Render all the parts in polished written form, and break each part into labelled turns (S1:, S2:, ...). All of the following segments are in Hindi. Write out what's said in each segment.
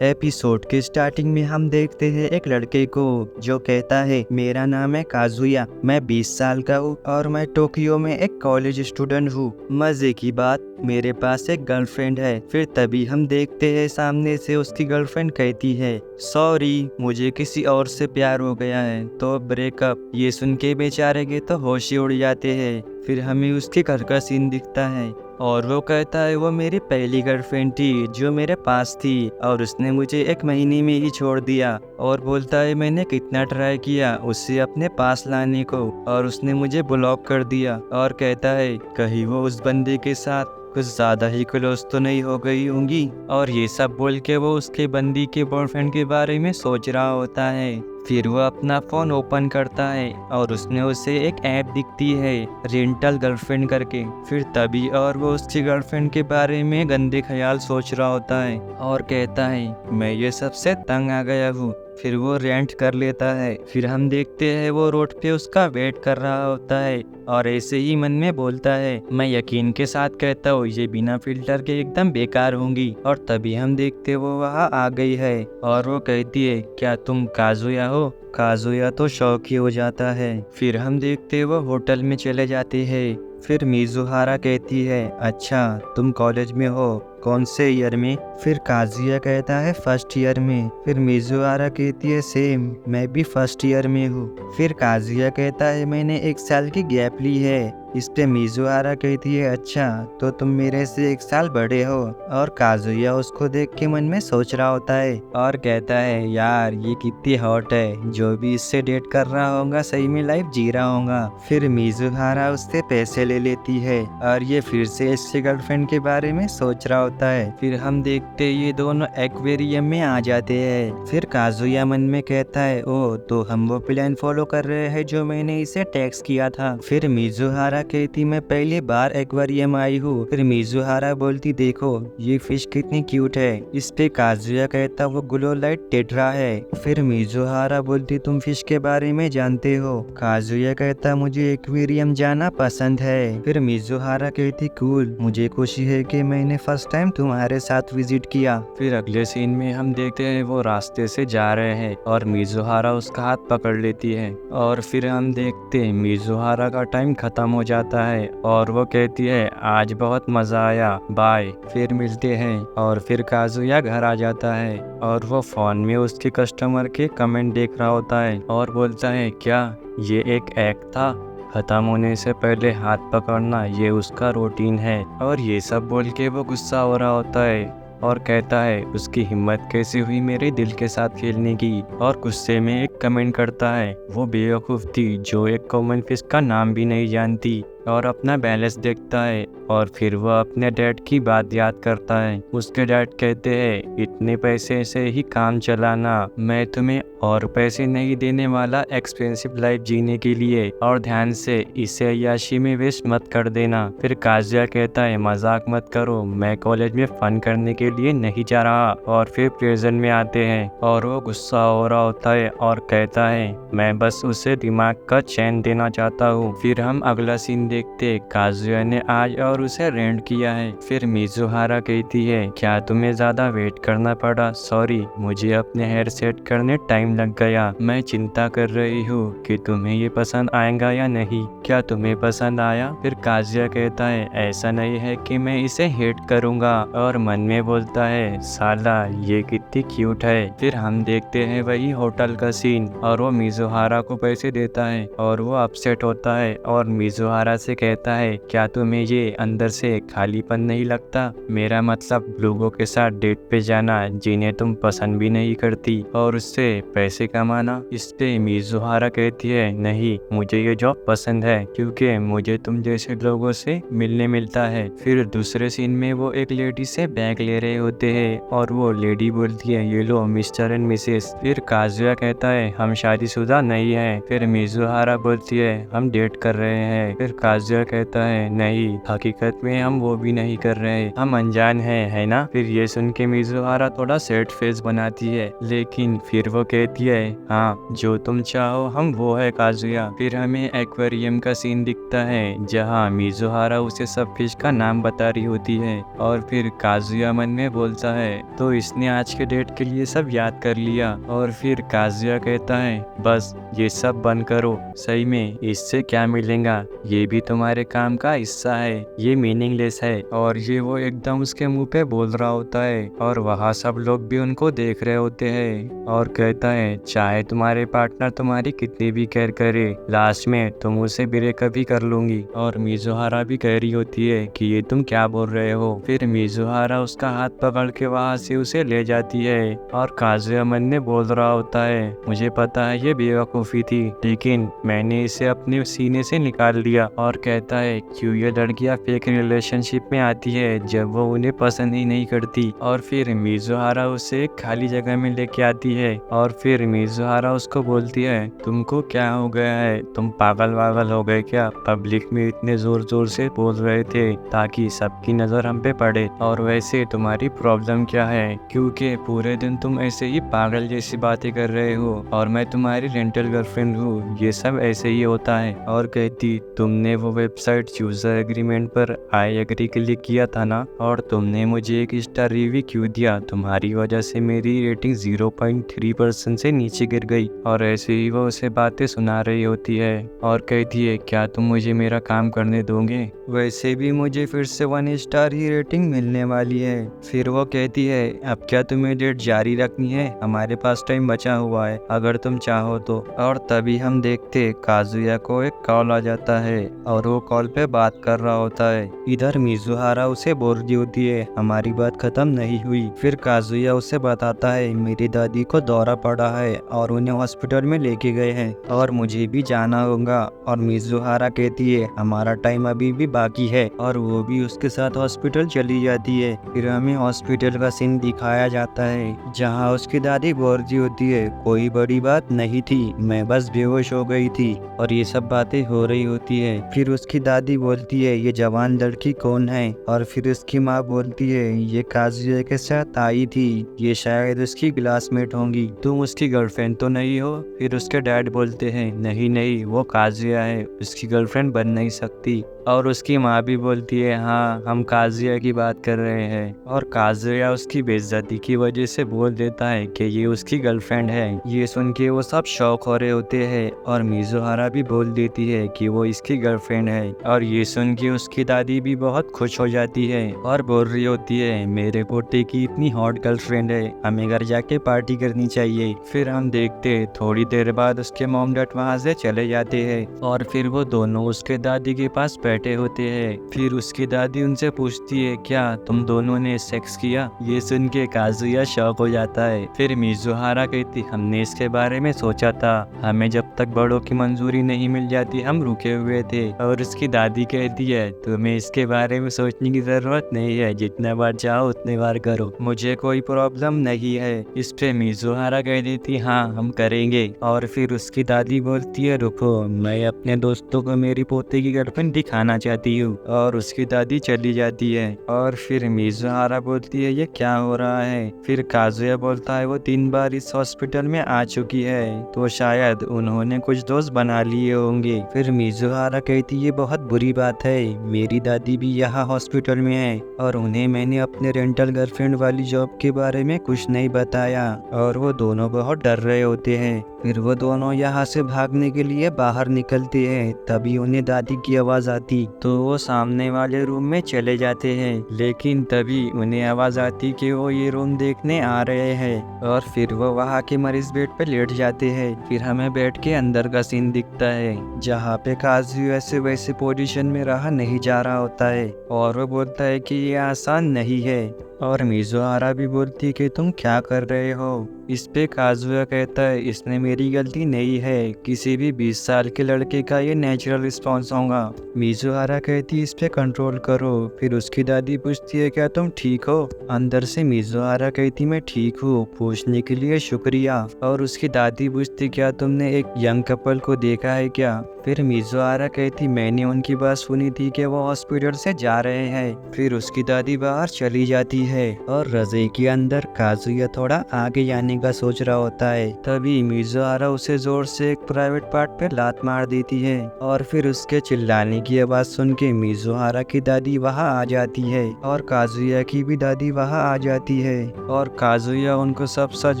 S1: एपिसोड के स्टार्टिंग में हम देखते हैं एक लड़के को जो कहता है मेरा नाम है काजुया, मैं 20 साल का हूँ और मैं टोक्यो में एक कॉलेज स्टूडेंट हूँ। मजे की बात, मेरे पास एक गर्लफ्रेंड है। फिर तभी हम देखते हैं सामने से उसकी गर्लफ्रेंड कहती है सॉरी मुझे किसी और से प्यार हो गया है तो ब्रेकअप। ये सुन के बेचारे के तो होश ही उड़ जाते हैं। फिर हमें उसके घर का सीन दिखता है और वो कहता है वो मेरी पहली गर्लफ्रेंड थी जो मेरे पास थी और उसने मुझे 1 महीने में ही छोड़ दिया। और बोलता है मैंने कितना ट्राई किया उससे अपने पास लाने को और उसने मुझे ब्लॉक कर दिया। और कहता है कहीं वो उस बंदे के साथ कुछ ज़्यादा ही क्लोज तो नहीं हो गई होंगी। और ये सब बोल के वो उसके बंदी के बॉयफ्रेंड के बारे में सोच रहा होता है। फिर वो अपना फ़ोन ओपन करता है और उसने उसे एक ऐप दिखती है रेंटल गर्लफ्रेंड करके। फिर तभी और वो उसकी गर्लफ्रेंड के बारे में गंदे ख्याल सोच रहा होता है और कहता है मैं ये सबसे तंग आ गया हूँ। फिर वो रेंट कर लेता है। फिर हम देखते हैं वो रोड पे उसका वेट कर रहा होता है और ऐसे ही मन में बोलता है मैं यकीन के साथ कहता हूँ ये बिना फिल्टर के एकदम बेकार होंगी। और तभी हम देखते वो वहाँ आ गई है और वो कहती है क्या तुम काजुया हो। काजुया तो शौक ही हो जाता है। फिर हम देखते वो होटल में चले जाते हैं। फिर मिजुहारा कहती है अच्छा तुम कॉलेज में हो, कौन से ईयर में। फिर काजुया कहता है फर्स्ट ईयर में। फिर मिजुहारा कहती है सेम, मैं भी फर्स्ट ईयर में हूँ। फिर काजुया कहता है मैंने 1 साल की गैप ली है। इस पे मिजुहारा कहती है अच्छा तो तुम मेरे से 1 साल बड़े हो। और काजुया उसको देख के मन में सोच रहा होता है और कहता है यार ये कितनी हॉट है, जो भी इससे डेट कर रहा होगा सही में लाइफ जी रहा होगा। फिर मिजुहारा उससे पैसे ले लेती है और ये फिर से इसके गर्लफ्रेंड के बारे में सोच रहा होता है। फिर हम देखते ये दोनों एक्वेरियम में आ जाते हैं। फिर काजुया मन में कहता है ओ तो हम वो प्लान फॉलो कर रहे हैं जो मैंने इसे टेक्स्ट किया था। फिर मिजुहारा कहती मैं पहली बार एक्वेरियम आई हूँ। फिर मिजुहारा बोलती देखो ये फिश कितनी क्यूट है। इस पे काजुया कहता वो ग्लो लाइट टेट्रा है। फिर मिजुहारा बोलती तुम फिश के बारे में जानते हो। काजुया कहता मुझे एक्वेरियम जाना पसंद है। फिर मिजुहारा कहती कूल, मुझे खुशी है कि मैंने फर्स्ट टाइम तुम्हारे साथ विजिट किया। फिर अगले सीन में हम देखते हैं वो रास्ते से जा रहे हैं और मिजुहारा उसका हाथ पकड़ लेती है। और फिर हम देखते हैं मिजुहारा का टाइम खत्म हो जाता है और वो कहती है आज बहुत मजा आया, बाय, फिर मिलते हैं। और फिर काजुया घर आ जाता है और वो फोन में उसके कस्टमर के कमेंट देख रहा होता है और बोलता है क्या ये एक एक्ट था, खत्म होने से पहले हाथ पकड़ना ये उसका रूटीन है। और ये सब बोल के वो गुस्सा हो रहा होता है और कहता है उसकी हिम्मत कैसे हुई मेरे दिल के साथ खेलने की। और गुस्से में एक कमेंट करता है वो बेवकूफ़ थी जो एक कॉमन फिश का नाम भी नहीं जानती। और अपना बैलेंस देखता है और फिर वह अपने डैड की बात याद करता है। उसके डैड कहते हैं इतने पैसे से ही काम चलाना, मैं तुम्हें और पैसे नहीं देने वाला एक्सपेंसिव लाइफ जीने के लिए, और ध्यान से इसे अय्याशी में वेस्ट मत कर देना। फिर काजुया कहता है मजाक मत करो, मैं कॉलेज में फन करने के लिए नहीं जा रहा। और फिर प्रेजेंट में आते हैं और वो गुस्सा हो रहा होता है और कहता है मैं बस उसे दिमाग का चैन देना चाहता हूँ। फिर हम अगला सीन देखते काजुया ने आज और उसे रेंट किया है। फिर मिजुहारा कहती है क्या तुम्हें ज्यादा वेट करना पड़ा, सॉरी मुझे अपने हेयर सेट करने टाइम लग गया, मैं चिंता कर रही हूँ कि तुम्हें ये पसंद आएगा या नहीं, क्या तुम्हें पसंद आया। फिर काजुया कहता है ऐसा नहीं है कि मैं इसे हेट करूँगा और मन में बोलता है साला ये कितनी क्यूट है। फिर हम देखते हैं वही होटल का सीन और वो मिजुहारा को पैसे देता है और वो अपसेट होता है और मिजुहारा से कहता है क्या तुम्हें ये अंदर से खालीपन नहीं लगता, मेरा मतलब लोगों के साथ डेट पे जाना जिन्हें तुम पसंद भी नहीं करती और उससे पैसे कमाना। इस पे मिजुहारा कहती है नहीं मुझे ये जॉब पसंद है क्योंकि मुझे तुम जैसे लोगों से मिलने मिलता है। फिर दूसरे सीन में वो एक लेडी से बैग ले रहे होते हैं और वो लेडी बोलती है ये लो मिस्टर एंड मिसेस। फिर काजुया कहता है हम शादीशुदा नहीं है। फिर मिजुहारा बोलती है हम डेट कर रहे हैं। फिर काजुया कहता है नहीं, हकीकत
S2: हकीकत में हम वो भी नहीं कर रहे, हम अनजान हैं, है ना। फिर ये सुन के मिजुहारा थोड़ा सैड फेस बनाती है, लेकिन फिर वो कहती है हाँ जो तुम चाहो हम वो है काजुया। फिर हमें एक्वेरियम का सीन दिखता है जहाँ मिजुहारा उसे सब फिश का नाम बता रही होती है और फिर काजुया मन में बोलता है तो इसने आज के डेट के लिए सब याद कर लिया। और फिर काजुया कहता है बस ये सब बंद करो, सही में इससे क्या मिलेगा, ये भी तुम्हारे काम का हिस्सा है, ये मीनिंगलेस है। और ये वो एकदम उसके मुंह पे बोल रहा होता है और वहाँ सब लोग भी उनको देख रहे होते हैं और कहता है चाहे तुम्हारे पार्टनर तुम्हारी कितनी भी केयर करे, लास्ट में तुम उसे ब्रेकअप भी कर लूंगी। और मिजुहारा भी कह रही होती है कि ये तुम क्या बोल रहे हो। फिर मिजुहारा उसका हाथ पकड़ के वहाँ से उसे ले जाती है और काजुया मन में बोल रहा होता है मुझे पता है ये बेवकूफ़ी थी, लेकिन मैंने इसे अपने सीने से निकाल दिया। और कहता है क्यों ये लड़कियां फेक रिलेशनशिप में आती है जब वो उन्हें पसंद ही नहीं करती। और फिर मिजुहारा उसे एक खाली जगह में लेके आती है और फिर मिजुहारा उसको बोलती है तुमको क्या हो गया है, तुम पागल वागल हो गए क्या, पब्लिक में इतने जोर जोर से बोल रहे थे ताकि सबकी नजर हम पे पड़े, और वैसे तुम्हारी प्रॉब्लम क्या है, क्योंकि पूरे दिन तुम ऐसे ही पागल जैसी बातें कर रहे हो और मैं तुम्हारी रेंटल गर्लफ्रेंड हूँ, ये सब ऐसे ही होता है। और कहती तुमने वो वेबसाइट यूजर एग्रीमेंट पर आई एग्री के लिए किया था ना, और तुमने मुझे एक स्टार रिव्यू क्यों दिया, तुम्हारी वजह से मेरी रेटिंग 0.3% से नीचे गिर गई। और ऐसे ही वो उसे बातें सुना रही होती है और कहती है क्या तुम मुझे मेरा काम करने दोगे, वैसे भी मुझे फिर से 1 स्टार ही रेटिंग मिलने वाली है। फिर वो कहती है अब क्या तुम्हें डेट जारी रखनी है, हमारे पास टाइम बचा हुआ है अगर तुम चाहो तो। और तभी हम देखते काजुया को एक कॉल आ जाता है और वो कॉल पे बात कर रहा होता है। इधर मिजुहारा उसे बोल रही होती है हमारी बात खत्म नहीं हुई। फिर काजुया उसे बताता है मेरी दादी को दौरा पड़ा है और उन्हें हॉस्पिटल में लेके गए हैं और मुझे भी जाना होगा। और मिजुहारा कहती है हमारा टाइम अभी भी बाकी है और वो भी उसके साथ हॉस्पिटल चली जाती है। फिर हमें हॉस्पिटल का सीन दिखाया जाता है जहाँ उसकी दादी बोल रही होती है कोई बड़ी बात नहीं थी, मैं बस बेहोश हो गई थी, और ये सब बातें हो रही होती है। फिर उसकी दादी बोलती है ये जवान लड़की कौन है, और फिर उसकी माँ बोलती है ये काजुया के साथ आई थी, ये शायद उसकी क्लासमेट होंगी, तुम उसकी गर्लफ्रेंड तो नहीं हो। फिर उसके डैड बोलते हैं नहीं नहीं वो काजुया है, उसकी गर्लफ्रेंड बन नहीं सकती। और उसकी माँ भी बोलती है हाँ हम काजुया की बात कर रहे हैं। और काजुया उसकी बेइज्जती की वजह से बोल देता है कि ये उसकी गर्लफ्रेंड है। ये सुन के वो सब शौक हो रहे होते हैं और मिजुहारा भी बोल देती है कि वो इसकी गर्लफ्रेंड है। और ये सुन के उसकी दादी भी बहुत खुश हो जाती है और बोल रही होती है मेरे पोते की इतनी हॉट गर्लफ्रेंड है, हमें घर जाके पार्टी करनी चाहिए। फिर हम देखते थोड़ी देर बाद उसके मॉम डैड वहाँ से चले जाते हैं और फिर वो दोनों उसके दादी के पास बैठे होते हैं। फिर उसकी दादी उनसे पूछती है क्या तुम दोनों ने सेक्स किया। ये सुन के काजुया शॉक हो जाता है। फिर मिजुहारा कहती हमने इसके बारे में सोचा था, हमें जब तक बड़ों की मंजूरी नहीं मिल जाती हम रुके हुए थे। और उसकी दादी कहती है तुम्हें इसके बारे में सोचने की जरूरत नहीं है, जितने बार चाहो उतने बार करो, मुझे कोई प्रॉब्लम नहीं है। इस पे मिजुहारा कह देती हाँ हम करेंगे। और फिर उसकी दादी बोलती है रुको मैं अपने दोस्तों को मेरी पोते की गर्लफ्रेंड दिखाना चाहती हूँ। और उसकी दादी चली जाती है। और फिर मिजुहारा बोलती है ये क्या हो रहा है। फिर काजुया बोलता है वो 3 बार इस हॉस्पिटल में आ चुकी है तो शायद उन्होंने कुछ दोस्त बना लिए होंगे। फिर मिजुहारा कहती ये बहुत बुरी बात है, मेरी दादी भी यहाँ हॉस्पिटल में है और उन्हें मैंने अपने रेंटल गर्लफ्रेंड वाली जॉब के बारे में कुछ नहीं बताया। और वो दोनों बहुत डर रहे होते हैं। फिर वो दोनों यहाँ से भागने के लिए बाहर निकलते हैं, तभी उन्हें दादी की आवाज आती तो वो सामने वाले रूम में चले जाते हैं। लेकिन तभी उन्हें आवाज आती कि वो ये रूम देखने आ रहे हैं। और फिर वो वहाँ के मरीज बेड पे लेट जाते हैं। फिर हमें बेड के अंदर का सीन दिखता है जहाँ पे काजुया ऐसे वैसे पोजीशन में रहा नहीं जा रहा होता है और वो बोलता है कि ये आसान नहीं है। और मिजुहारा भी बोलती है कि तुम क्या कर रहे हो। इस पे काजुया कहता है इसने मेरी गलती नहीं है, किसी भी 20 साल के लड़के का ये नेचुरल रिस्पॉन्स होगा। मिजुहारा कहती है इस पे कंट्रोल करो। फिर उसकी दादी पूछती है क्या तुम ठीक हो। अंदर से मिजुहारा कहती मैं ठीक हूँ, पूछने के लिए शुक्रिया। और उसकी दादी पूछती क्या तुमने एक यंग कपल को देखा है क्या।
S1: फिर मिजुआरा कहती मैंने उनकी बात सुनी थी कि वो हॉस्पिटल से जा रहे हैं। फिर उसकी दादी बाहर चली जाती है और रज़ाई के अंदर काजुया थोड़ा आगे जाने का सोच रहा होता है। तभी मिजुआरा उसे जोर से एक प्राइवेट पार्ट पे लात मार देती है और फिर उसके चिल्लाने की आवाज सुन के मिजुआरा की दादी वहाँ आ जाती है और काजुया की भी दादी वहाँ आ जाती है और काजुया उनको सब सच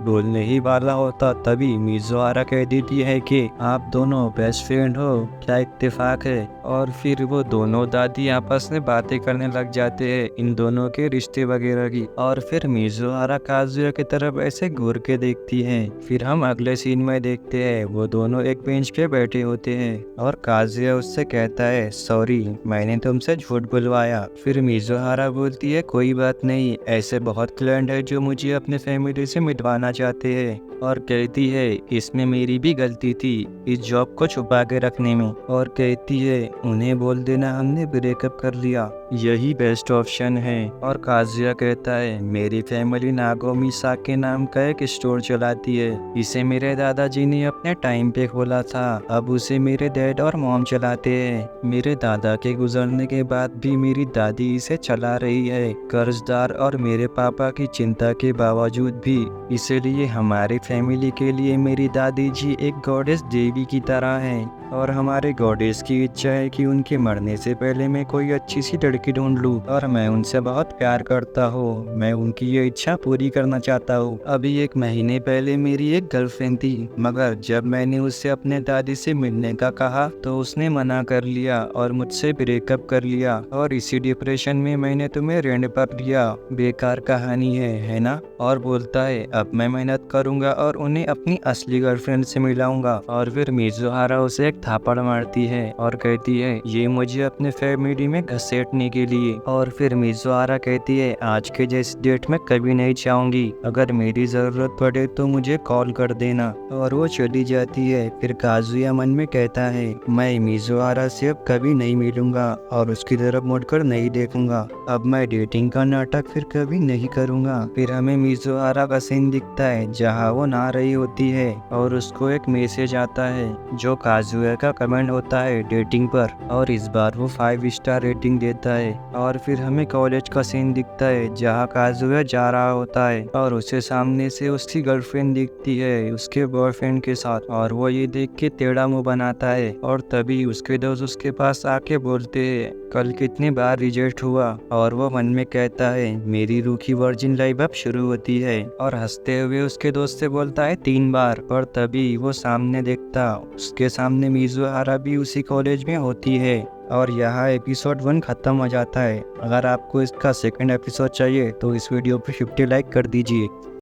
S1: बोलने ही वाला होता तभी मिजुआरा कह देती है कि आप दोनों बेस्ट फ्रेंड हो, क्या इत्तेफाक है। और फिर वो दोनों दादी आपस में बातें करने लग जाते हैं इन दोनों के रिश्ते वगैरह की। और फिर मिजुआरा काजुया की तरफ ऐसे घूर के देखती है। फिर हम अगले सीन में देखते हैं वो दोनों एक बेंच पे बैठे होते हैं और काजुया उससे कहता है सॉरी मैंने तुमसे झूठ बुलवाया। फिर मिजुआरा बोलती है कोई बात नहीं, ऐसे बहुत क्लाइंट है जो मुझे अपने फैमिली से मिलवाना चाहते हैं। और कहती है इसमें मेरी भी गलती थी इस जॉब को छुपा के रखने में। और कहती है उन्हें बोल देना हमने ब्रेकअप कर लिया, यही बेस्ट ऑप्शन है। और काजुया कहता है मेरी फैमिली नागोमी साक के नाम का एक स्टोर चलाती है, इसे मेरे दादाजी ने अपने टाइम पे खोला था, अब उसे मेरे डैड और मॉम चलाते हैं। मेरे दादा के गुजरने के बाद भी मेरी दादी इसे चला रही है, कर्जदार और मेरे पापा की चिंता के बावजूद भी। इसीलिए हमारी फैमिली के लिए मेरी दादी जी एक गॉडेस देवी की तरह हैं और हमारे गॉडेस की इच्छा है कि उनके मरने से पहले मैं कोई अच्छी सी लड़की ढूंढ लूं और मैं उनसे बहुत प्यार करता हूँ, मैं उनकी ये इच्छा पूरी करना चाहता हूँ। अभी 1 महीने पहले मेरी एक गर्लफ्रेंड थी, मगर जब मैंने उससे अपने दादी से मिलने का कहा तो उसने मना कर लिया और मुझसे ब्रेकअप कर लिया और इसी डिप्रेशन में मैंने तुम्हें रेंट पर लिया। बेकार कहानी है ना। और बोलता है अब मैं मेहनत करूंगा और उन्हें अपनी असली गर्लफ्रेंड से मिलाऊंगा। और फिर मिजुहारा उसे एक थापड़ मारती है और कहती है ये मुझे अपने फैमिली में घसीटने के लिए। और फिर मिजुहारा कहती है आज के जैसी डेट में कभी नहीं चाहूंगी, अगर मेरी जरूरत पड़े तो मुझे कॉल कर देना। और वो चली जाती है। फिर काजुया मन में कहता है मैं मिजुहारा से अब कभी नहीं मिलूंगा और उसकी तरफ मुड़कर नहीं देखूंगा, अब मैं डेटिंग का नाटक फिर कभी नहीं करूंगा। फिर हमें मिजुहारा का सीन दिखता है जहाँ वो नहा रही होती है और उसको एक मैसेज आता है जो काजुया का कमेंट होता है डेटिंग पर, और इस बार वो 5 स्टार रेटिंग देता है। और फिर हमें कॉलेज का सीन दिखता है जहाँ काजुया जा रहा होता है और उसे सामने से उसकी गर्लफ्रेंड दिखती है उसके बॉयफ्रेंड के साथ, और वो ये देख के टेढ़ा मुंह बनाता है। और तभी उसके दोस्त उसके पास आके बोलते हैं कल कितनी बार रिजेक्ट हुआ, और वो मन में कहता है मेरी रूखी वर्जिन लाइफ अब शुरू होती है। और हंसते हुए उसके दोस्त से बोलता है 3 बार। और तभी वो सामने देखता उसके सामने मिजुहारा भी उसी कॉलेज में होती है। और यहाँ एपिसोड 1 खत्म हो जाता है। अगर आपको इसका सेकंड एपिसोड चाहिए तो इस वीडियो पे 50 लाइक कर दीजिए।